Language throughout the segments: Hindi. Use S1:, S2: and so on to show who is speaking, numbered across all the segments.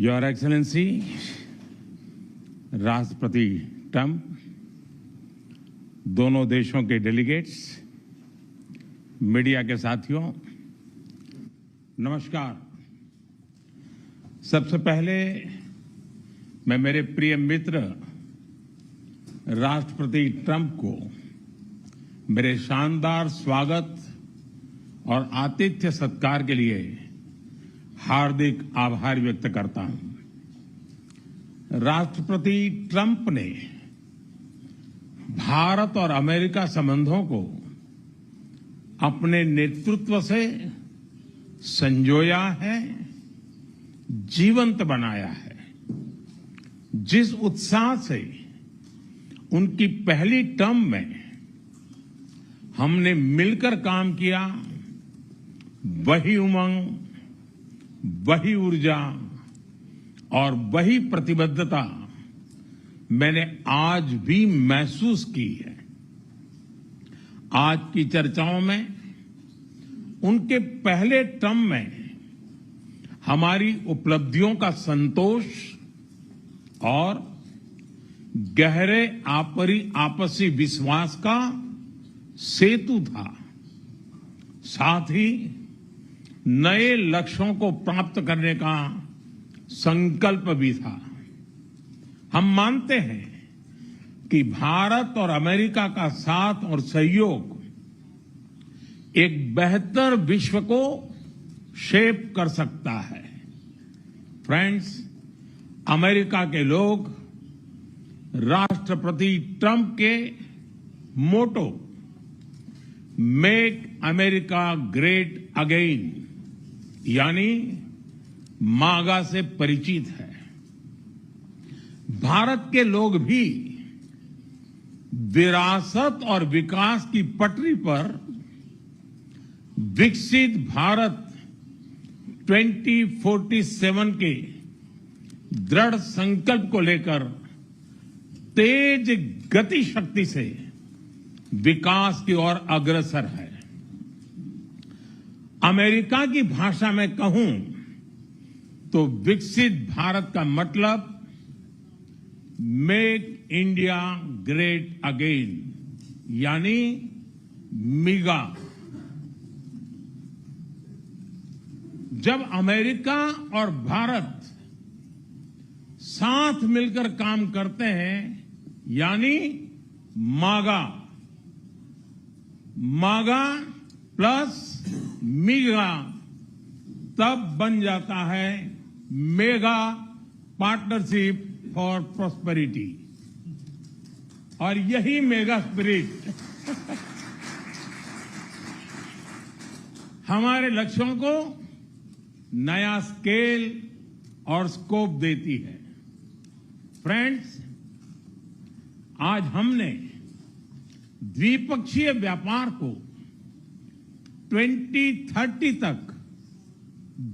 S1: योर एक्सेलेंसी राष्ट्रपति ट्रंप, दोनों देशों के डेलीगेट्स, मीडिया के साथियों, नमस्कार। सबसे पहले मैं मेरे प्रिय मित्र राष्ट्रपति ट्रंप को मेरे शानदार स्वागत और आतिथ्य सत्कार के लिए हार्दिक आभार व्यक्त करता हूं। राष्ट्रपति ट्रंप ने भारत और अमेरिका संबंधों को अपने नेतृत्व से संजोया है, जीवंत बनाया है। जिस उत्साह से उनकी पहली टर्म में हमने मिलकर काम किया, वही उमंग, वही ऊर्जा और वही प्रतिबद्धता मैंने आज भी महसूस की है। आज की चर्चाओं में उनके पहले टर्म में हमारी उपलब्धियों का संतोष और गहरे आपसी विश्वास का सेतु था। साथ ही नए लक्ष्यों को प्राप्त करने का संकल्प भी था। हम मानते हैं कि भारत और अमेरिका का साथ और सहयोग एक बेहतर विश्व को शेप कर सकता है। फ्रेंड्स, अमेरिका के लोग राष्ट्रपति ट्रंप के मोटो मेक अमेरिका ग्रेट अगेन यानी मागा से परिचित है। भारत के लोग भी विरासत और विकास की पटरी पर विकसित भारत 2047 के दृढ़ संकल्प को लेकर तेज गति शक्ति से विकास की ओर अग्रसर है। अमेरिका की भाषा में कहूं तो विकसित भारत का मतलब मेक इंडिया ग्रेट अगेन यानी मिगा। जब अमेरिका और भारत साथ मिलकर काम करते हैं यानी मागा, मागा प्लस मिगा, तब बन जाता है मेगा पार्टनरशिप फॉर प्रॉस्पेरिटी। और यही मेगा स्पिरिट हमारे लक्ष्यों को नया स्केल और स्कोप देती है। फ्रेंड्स, आज हमने द्विपक्षीय व्यापार को 2030 तक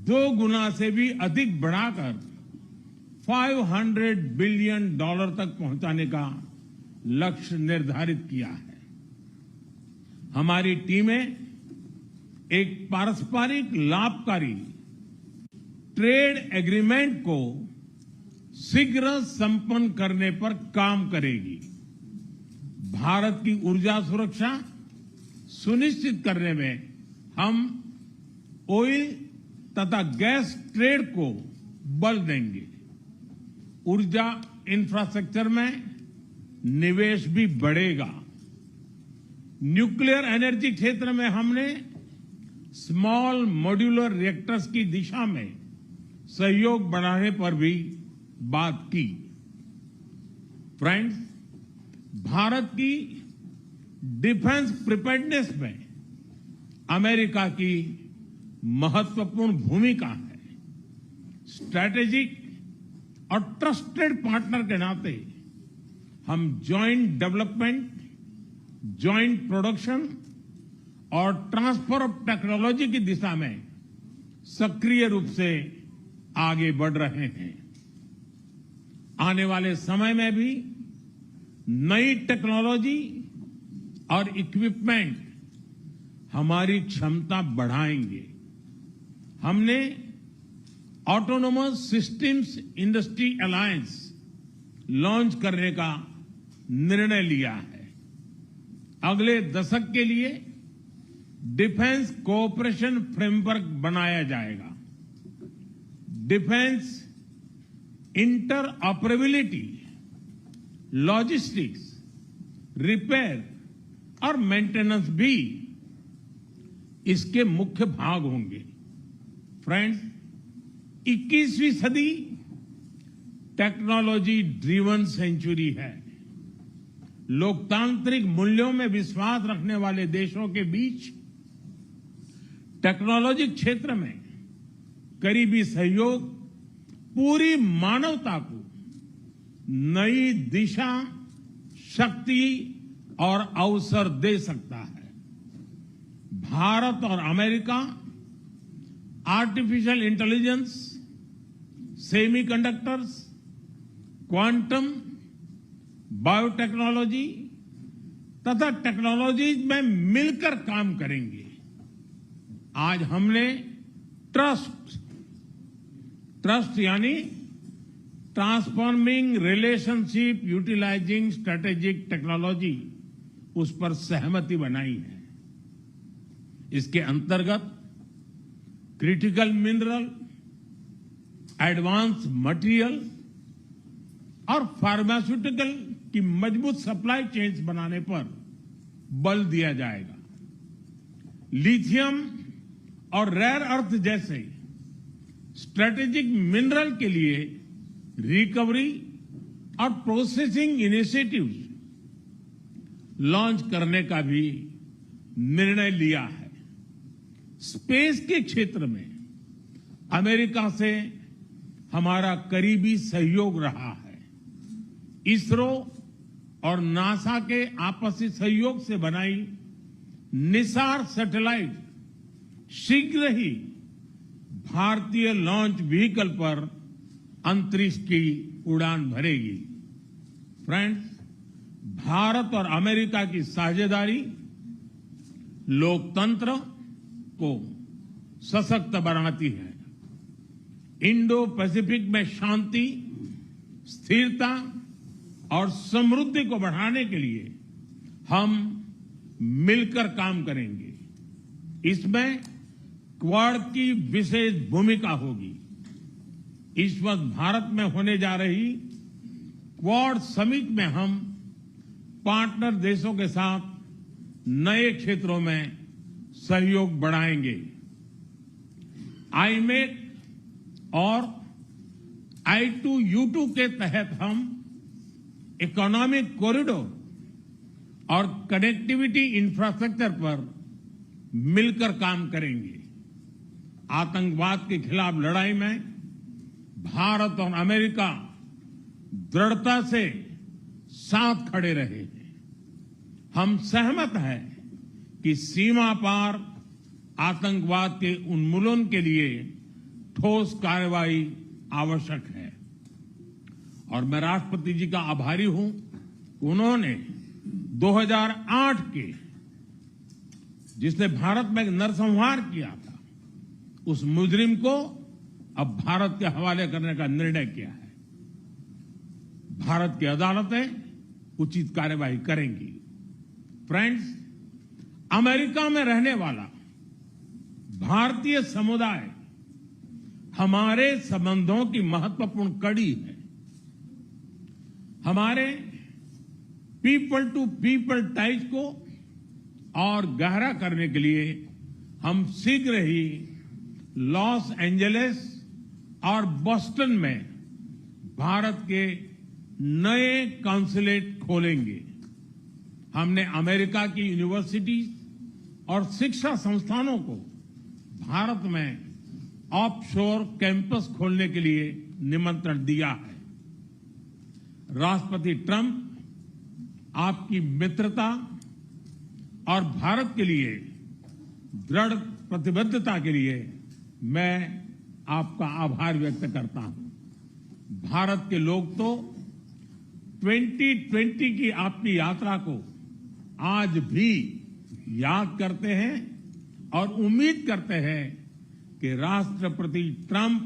S1: 2 गुना से भी अधिक बढ़ाकर $500 बिलियन तक पहुंचाने का लक्ष्य निर्धारित किया है। हमारी टीमें एक पारस्परिक लाभकारी ट्रेड एग्रीमेंट को शीघ्र संपन्न करने पर काम करेगी। भारत की ऊर्जा सुरक्षा सुनिश्चित करने में हम ऑयल तथा गैस ट्रेड को बल देंगे। ऊर्जा इंफ्रास्ट्रक्चर में निवेश भी बढ़ेगा। न्यूक्लियर एनर्जी क्षेत्र में हमने स्मॉल मॉड्यूलर रिएक्टर्स की दिशा में सहयोग बढ़ाने पर भी बात की। फ्रेंड्स, भारत की डिफेंस प्रिपेयर्डनेस में अमेरिका की महत्वपूर्ण भूमिका है। स्ट्रैटेजिक और ट्रस्टेड पार्टनर के नाते हम जॉइंट डेवलपमेंट, जॉइंट प्रोडक्शन और ट्रांसफर ऑफ टेक्नोलॉजी की दिशा में सक्रिय रूप से आगे बढ़ रहे हैं। आने वाले समय में भी नई टेक्नोलॉजी और इक्विपमेंट हमारी क्षमता बढ़ाएंगे। हमने autonomous systems industry alliance launch करने का निर्णय लिया है। अगले दशक के लिए डिफेंस कोऑपरेशन फ्रेमवर्क बनाया जाएगा। डिफेंस इंटरऑपरेबिलिटी, लॉजिस्टिक्स, रिपेयर और मेंटेनेंस भी इसके मुख्य भाग होंगे। फ्रेंड्स, 21वीं सदी टेक्नोलॉजी ड्रिवन सेंचुरी है। लोकतांत्रिक मूल्यों में विश्वास रखने वाले देशों के बीच टेक्नोलॉजी क्षेत्र में करीबी सहयोग पूरी मानवता को नई दिशा, शक्ति और अवसर दे सकता है। भारत और America artificial intelligence, semiconductors, quantum, biotechnology तथा टेक्नोलॉजीज में मिलकर काम करेंगे। आज हमने ट्रस्ट यानी transforming relationship utilising strategic technology, उस पर सहमति बनाई है। इसके अंतर्गत क्रिटिकल मिनरल, एडवांस मटेरियल और फार्मास्यूटिकल की मजबूत सप्लाई चेन्स बनाने पर बल दिया जाएगा। लिथियम और रेयर अर्थ जैसे स्ट्रेटेजिक मिनरल के लिए रिकवरी और प्रोसेसिंग इनिशिएटिव्स लॉन्च करने का भी निर्णय लिया है। स्पेस के क्षेत्र में अमेरिका से हमारा करीबी सहयोग रहा है। इसरो और नासा के आपसी सहयोग से बनाई निसार सैटेलाइट शीघ्र ही भारतीय लॉन्च व्हीकल पर अंतरिक्ष की उड़ान भरेगी। फ्रेंड्स, भारत और अमेरिका की साझेदारी लोकतंत्र को सशक्त बनाती है। इंडो पैसिफिक में शांति, स्थिरता और समृद्धि को बढ़ाने के लिए हम मिलकर काम करेंगे। इसमें क्वाड की विशेष भूमिका होगी। इस वक्त भारत में होने जा रही क्वाड समिट में हम पार्टनर देशों के साथ नए क्षेत्रों में सहयोग बढ़ाएंगे। आईमेक और I2U2 के तहत हम इकोनॉमिक कॉरिडोर और कनेक्टिविटी इंफ्रास्ट्रक्चर पर मिलकर काम करेंगे। आतंकवाद के खिलाफ लड़ाई में भारत और अमेरिका दृढ़ता से साथ खड़े रहे हैं। हम सहमत हैं कि सीमा पार आतंकवाद के उन्मूलन के लिए ठोस कार्रवाई आवश्यक है। और मैं राष्ट्रपति जी का आभारी हूं, उन्होंने 2008 के जिसने भारत में नरसंहार किया था, उस मुजरिम को अब भारत के हवाले करने का निर्णय किया है। भारत की अदालतें उचित कार्यवाही करेंगी। फ्रेंड्स, अमेरिका में रहने वाला भारतीय समुदाय हमारे संबंधों की महत्वपूर्ण कड़ी है। हमारे पीपल टू पीपल टाइज को और गहरा करने के लिए हम शीघ्र ही लॉस एंजलिस और बोस्टन में भारत के नए कॉन्सुलेट खोलेंगे। हमने अमेरिका की यूनिवर्सिटीज और शिक्षा संस्थानों को भारत में ऑफशोर कैंपस खोलने के लिए निमंत्रण दिया है। राष्ट्रपति ट्रंप आपकी मित्रता और भारत के लिए दृढ़ प्रतिबद्धता के लिए मैं आपका आभार व्यक्त करता हूं। भारत के लोग तो 2020 की आपकी यात्रा को आज भी याद करते हैं और उम्मीद करते हैं कि राष्ट्रपति ट्रंप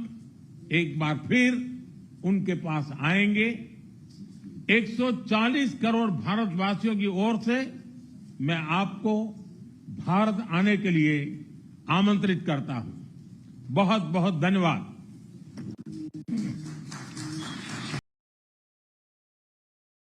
S1: एक बार फिर उनके पास आएंगे। 140 करोड़ भारतवासियों की ओर से मैं आपको भारत आने के लिए आमंत्रित करता हूं। बहुत बहुत धन्यवाद।